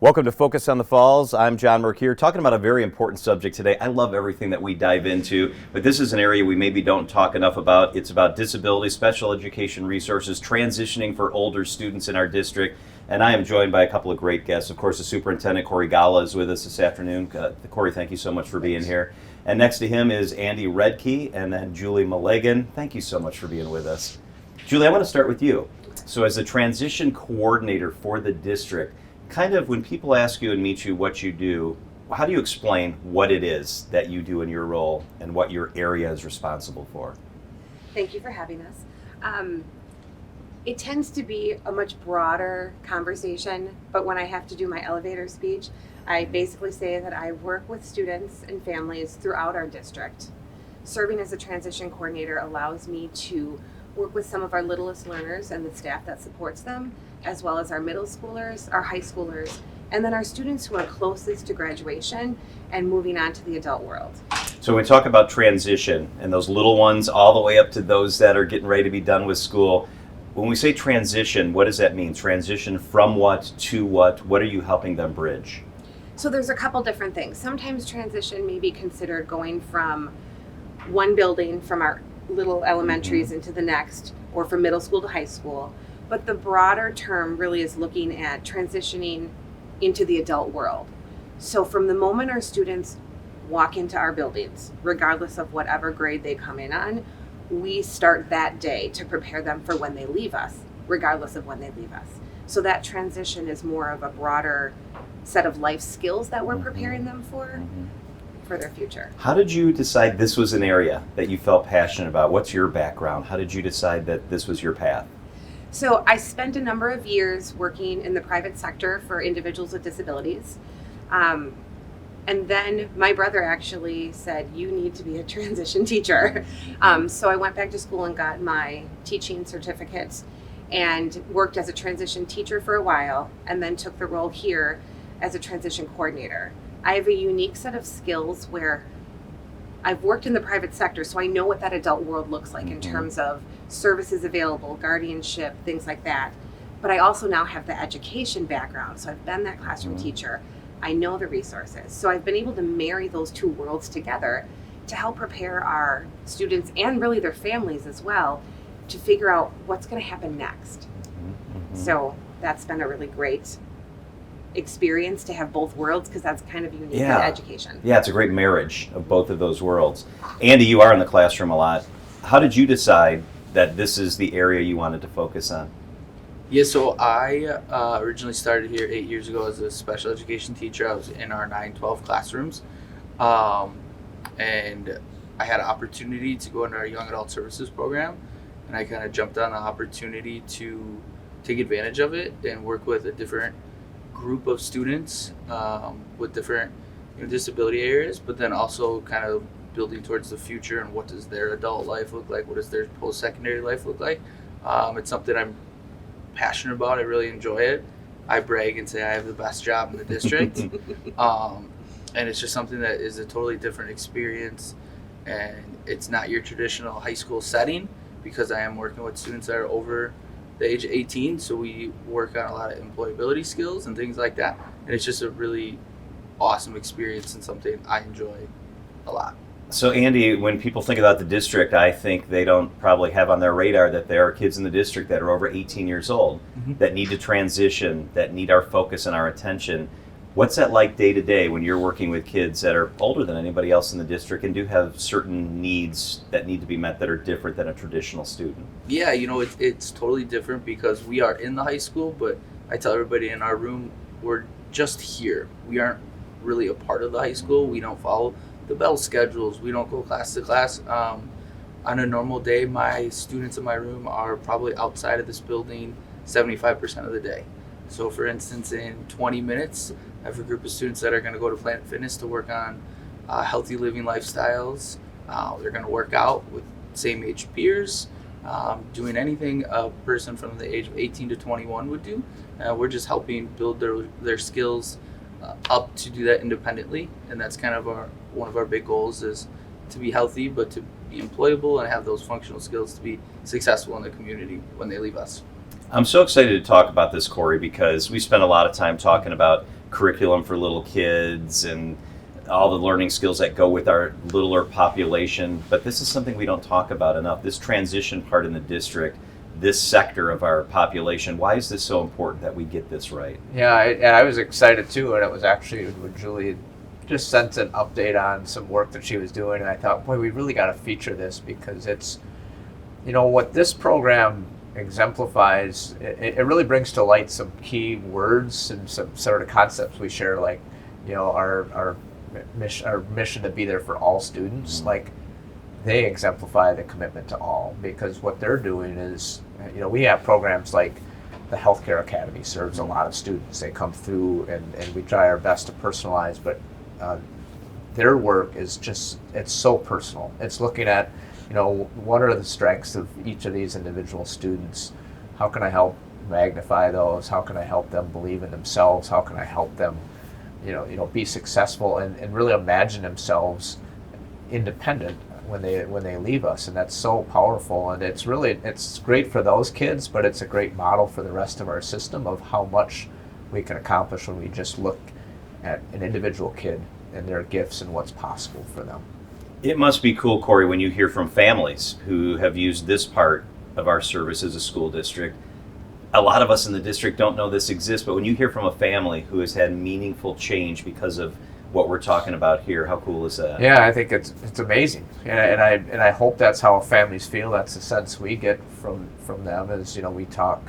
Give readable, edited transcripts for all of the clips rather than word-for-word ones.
Welcome to Focus on the Falls. I'm John Mercure, talking about a very important subject today. I love everything that we dive into, but this is an area we maybe don't talk enough about. It's about disability, special education resources, transitioning for older students in our district. And I am joined by a couple of great guests. Of course, the Superintendent, Golla, is with us this afternoon. Corey, thank you so much for being here. And next to him is Andy Rutke and then Julie Mlagan. Thank you so much for being with us. Julie, I want to start with you. So as the transition coordinator for the district, kind of when people ask you and meet you what you do, how do you explain what it is that you do in your role and what your area is responsible for? Thank you for having us. It tends to be a much broader conversation, but when I have to do my elevator speech, I basically say that I work with students and families throughout our district. Serving as a transition coordinator allows me to work with some of our littlest learners and the staff that supports them, as well as our middle schoolers, our high schoolers, and then our students who are closest to graduation and moving on to the adult world. So when we talk about transition and those little ones all the way up to those that are getting ready to be done with school, when we say transition, what does that mean? Transition from what to what? What are you helping them bridge? So there's a couple different things. Sometimes transition may be considered going from one building from our little elementaries into the next, or from middle school to high school. But the broader term really is looking at transitioning into the adult world. So from the moment our students walk into our buildings, regardless of whatever grade they come in on, we start that day to prepare them for when they leave us, regardless of when they leave us. So that transition is more of a broader set of life skills that we're preparing them for their future. How did you decide this was an area that you felt passionate about? What's your background? How did you decide that this was your path? So I spent a number of years working in the private sector for individuals with disabilities. And then my brother actually said, you need to be a transition teacher. So I went back to school and got my teaching certificates and worked as a transition teacher for a while, and then took the role here as a transition coordinator. I have a unique set of skills where I've worked in the private sector, so I know what that adult world looks like in terms of services available, guardianship, things like that. But I also now have the education background, so I've been that classroom teacher. I know the resources. So I've been able to marry those two worlds together to help prepare our students and really their families as well to figure out what's going to happen next. So that's been a really great experience to have both worlds, because that's kind of unique in education. Yeah, it's a great marriage of both of those worlds. Andy, you are in the classroom a lot. How did you decide that this is the area you wanted to focus on? Yeah, so I originally started here 8 years ago as a special education teacher. I was in our 9-12 classrooms, and I had an opportunity to go into our young adult services program, and I kind of jumped on the opportunity to take advantage of it and work with a different group of students with different disability areas, but then also kind of building towards the future and what does their adult life look like, what does their post-secondary life look like. It's something I'm passionate about. I really enjoy it. I brag and say I have the best job in the district. And it's just something that is a totally different experience, and it's not your traditional high school setting, because I am working with students that are over the age of 18, so we work on a lot of employability skills and things like that, and it's just a really awesome experience and something I enjoy a lot. So Andy, when people think about the district, I think they don't probably have on their radar that there are kids in the district that are over 18 years old that need to transition, that need our focus and our attention. What's that like day to day when you're working with kids that are older than anybody else in the district and do have certain needs that need to be met that are different than a traditional student? Yeah, it's totally different because we are in the high school, but I tell everybody in our room, we're just here. We aren't really a part of the high school. We don't follow the bell schedules. We don't go class to class. On a normal day, my students in my room are probably outside of this building 75% of the day. So for instance, in 20 minutes, I have a group of students that are going to go to Planet Fitness to work on healthy living lifestyles. They're going to work out with same age peers, doing anything a person from the age of 18 to 21 would do. We're just helping build their skills up to do that independently, and that's kind of one of our big goals, is to be healthy, but to be employable and have those functional skills to be successful in the community when they leave us. I'm so excited to talk about this, Corey, because we spent a lot of time talking about curriculum for little kids and all the learning skills that go with our littler population. But this is something we don't talk about enough. This transition part in the district, this sector of our population, why is this so important that we get this right? Yeah, I was excited too, and it was actually when Julie just sent an update on some work that she was doing, and I thought, boy, we really got to feature this because it's, what this program exemplifies, it really brings to light some key words and some sort of concepts we share, like, our mission to be there for all students. Like, they exemplify the commitment to all, because what they're doing is, we have programs like the Healthcare Academy serves a lot of students. They come through and we try our best to personalize, but their work is just, it's so personal. It's looking at, what are the strengths of each of these individual students? How can I help magnify those? How can I help them believe in themselves? How can I help them, be successful and really imagine themselves independent when they leave us? And that's so powerful, and it's great for those kids, but it's a great model for the rest of our system of how much we can accomplish when we just look at an individual kid and their gifts and what's possible for them. It must be cool, Corey, when you hear from families who have used this part of our service as a school district. A lot of us in the district don't know this exists, but when you hear from a family who has had meaningful change because of what we're talking about here, how cool is that? Yeah, I think it's amazing, and I hope that's how families feel. That's the sense we get from them. Is we talk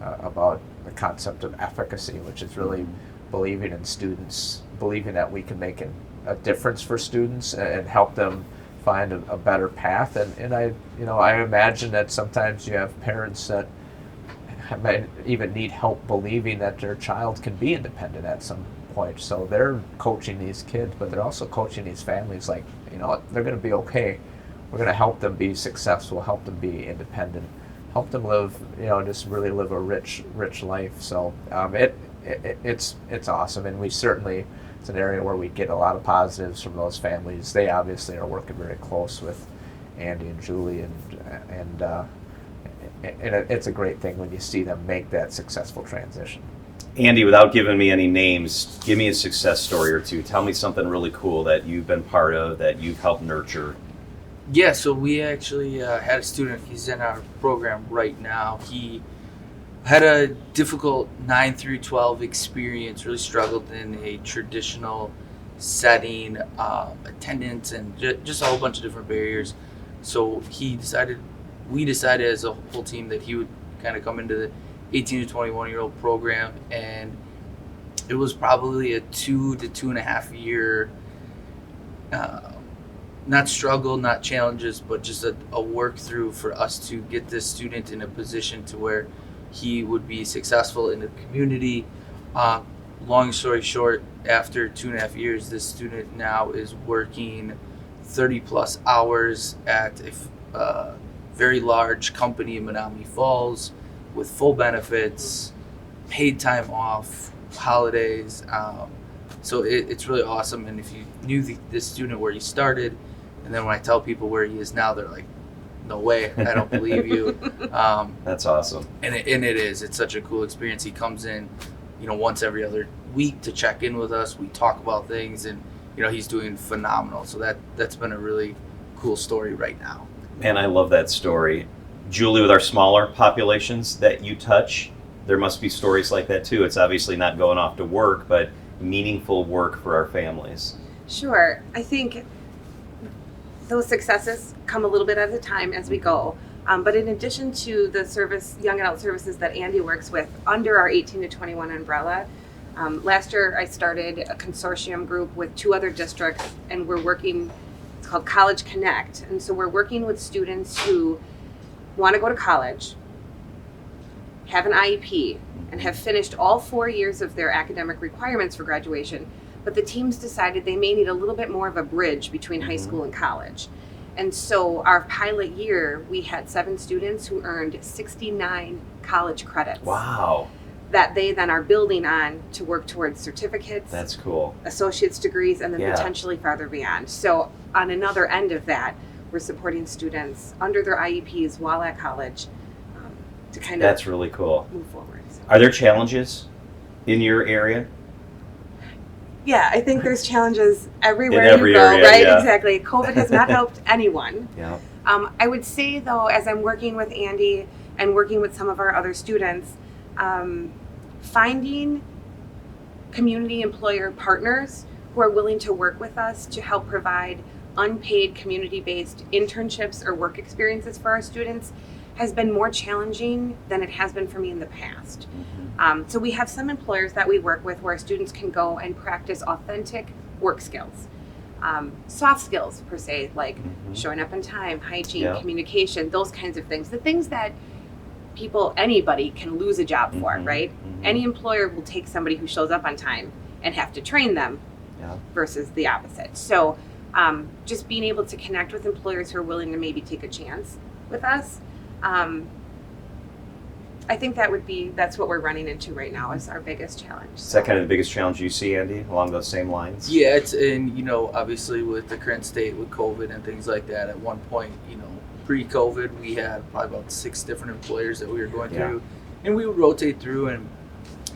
about the concept of efficacy, which is really believing in students, believing that we can make a difference for students and help them find a better path. And I imagine that sometimes you have parents that might even need help believing that their child can be independent at some point. So they're coaching these kids, but they're also coaching these families, like, they're going to be okay. We're going to help them be successful, help them be independent, help them live, just really live a rich life. So it's awesome, and we certainly, it's an area where we get a lot of positives from those families. They obviously are working very close with Andy and Julie, and it's a great thing when you see them make that successful transition. Andy, without giving me any names, give me a success story or two. Tell me something really cool that you've been part of, that you've helped nurture. Yeah, so we actually had a student, he's in our program right now. He had a difficult 9 through 12 experience, really struggled in a traditional setting, attendance, and just a whole bunch of different barriers. So we decided as a whole team that he would kind of come into the 18 to 21 year old program, and it was probably a 2 to 2.5 year not struggle, not challenges, but just a work through for us to get this student in a position to where he would be successful in the community. Long story short, after 2.5 years, this student now is working 30 plus hours at a very large company in Menominee Falls with full benefits, paid time off, holidays. So it's really awesome. And if you knew this student where he started, and then when I tell people where he is now, they're like, no way, I don't believe you. That's awesome. And it is. It's such a cool experience. He comes in, once every other week to check in with us. We talk about things, and he's doing phenomenal. So that's been a really cool story right now. Man, I love that story. Julie, with our smaller populations that you touch, there must be stories like that too. It's obviously not going off to work, but meaningful work for our families. Sure. I think those successes come a little bit at a time as we go. But in addition to the young adult services that Andy works with under our 18 to 21 umbrella, last year I started a consortium group with 2 other districts, and we're working, it's called College Connect. And so we're working with students who want to go to college, have an IEP, and have finished all 4 years of their academic requirements for graduation, but the teams decided they may need a little bit more of a bridge between high school and college. And so our pilot year, we had 7 students who earned 69 college credits. Wow. That they then are building on to work towards certificates. That's cool. Associate's degrees, and then Yeah. potentially farther beyond. So on another end of that, we're supporting students under their IEPs while at college to kind of That's really cool. move forward. So. Are there challenges in your area? Yeah, I think there's challenges everywhere In every you go, area, right? yeah. Exactly. COVID has not helped anyone. Yeah. I would say, though, as I'm working with Andy and working with some of our other students, finding community employer partners who are willing to work with us to help provide unpaid community-based internships or work experiences for our students has been more challenging than it has been for me in the past. So we have some employers that we work with where students can go and practice authentic work skills. Soft skills per se, like showing up on time, hygiene, Yeah. communication, those kinds of things. The things that anybody can lose a job for, right? Any employer will take somebody who shows up on time and have to train them versus the opposite. So just being able to connect with employers who are willing to maybe take a chance with us. I think that's what we're running into right now is our biggest challenge. Is that kind of the biggest challenge you see, Andy, along those same lines? Yeah, and obviously with the current state with COVID and things like that, at one point, pre-COVID, we had probably about 6 different employers that we were going through, and we would rotate through, and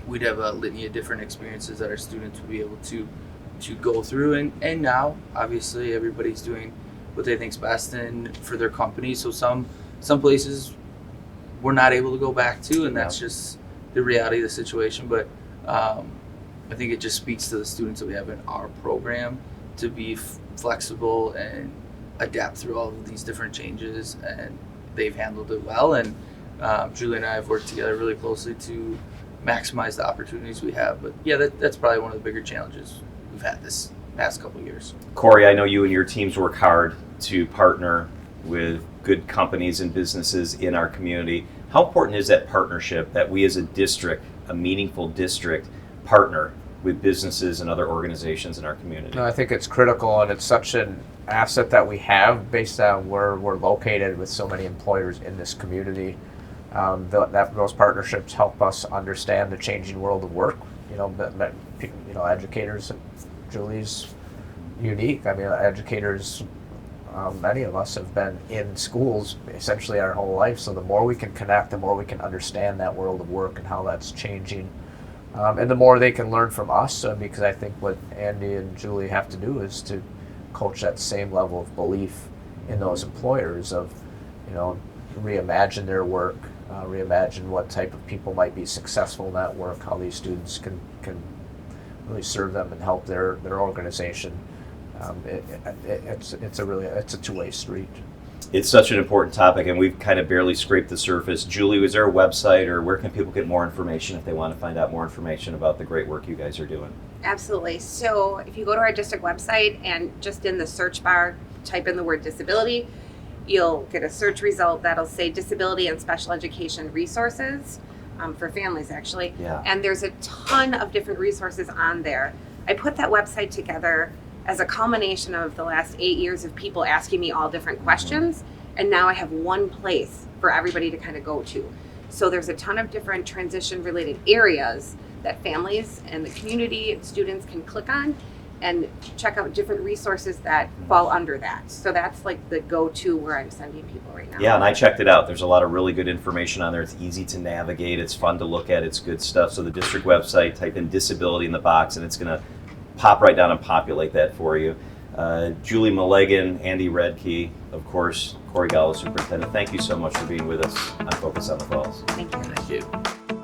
we'd have a litany of different experiences that our students would be able to go through, and now obviously everybody's doing what they think's best and for their company. So some places we're not able to go back to, and that's just the reality of the situation. But I think it just speaks to the students that we have in our program to be flexible and adapt through all of these different changes, and they've handled it well. And Julie and I have worked together really closely to maximize the opportunities we have. But yeah, that's probably one of the bigger challenges we've had this past couple of years. Corey, I know you and your teams work hard to partner with good companies and businesses in our community. How important is that partnership, that we as a district, a meaningful district, partner with businesses and other organizations in our community? No, I think it's critical, and it's such an asset that we have based on where we're located with so many employers in this community. Those partnerships help us understand the changing world of work. Educators, Julie's unique. I mean, educators, many of us have been in schools essentially our whole life. So the more we can connect, the more we can understand that world of work and how that's changing. And the more they can learn from us, because I think what Andy and Julie have to do is to coach that same level of belief in those employers of, reimagine their work, reimagine what type of people might be successful in that work, how these students can really serve them and help their organization. It's a two-way street. It's such an important topic, and we've kind of barely scraped the surface. Julie, is there a website, or where can people get more information if they want to find out more information about the great work you guys are doing? Absolutely. So if you go to our district website and just in the search bar type in the word disability, you'll get a search result that'll say disability and special education resources for families, actually. Yeah. And there's a ton of different resources on there. I put that website together as a culmination of the last 8 years of people asking me all different questions, and now I have one place for everybody to kind of go to. So there's a ton of different transition related areas that families and the community and students can click on and check out different resources that fall under that. So that's like the go-to where I'm sending people right now. Yeah, and I checked it out. There's a lot of really good information on there. It's easy to navigate. It's fun to look at. It's good stuff. So the district website, type in disability in the box, and it's going to pop right down and populate that for you. Julie Mlagan, Andy Rutke, of course, Corey Golla, Superintendent. Thank you so much for being with us on Focus on the Falls. Thank you. Thank you.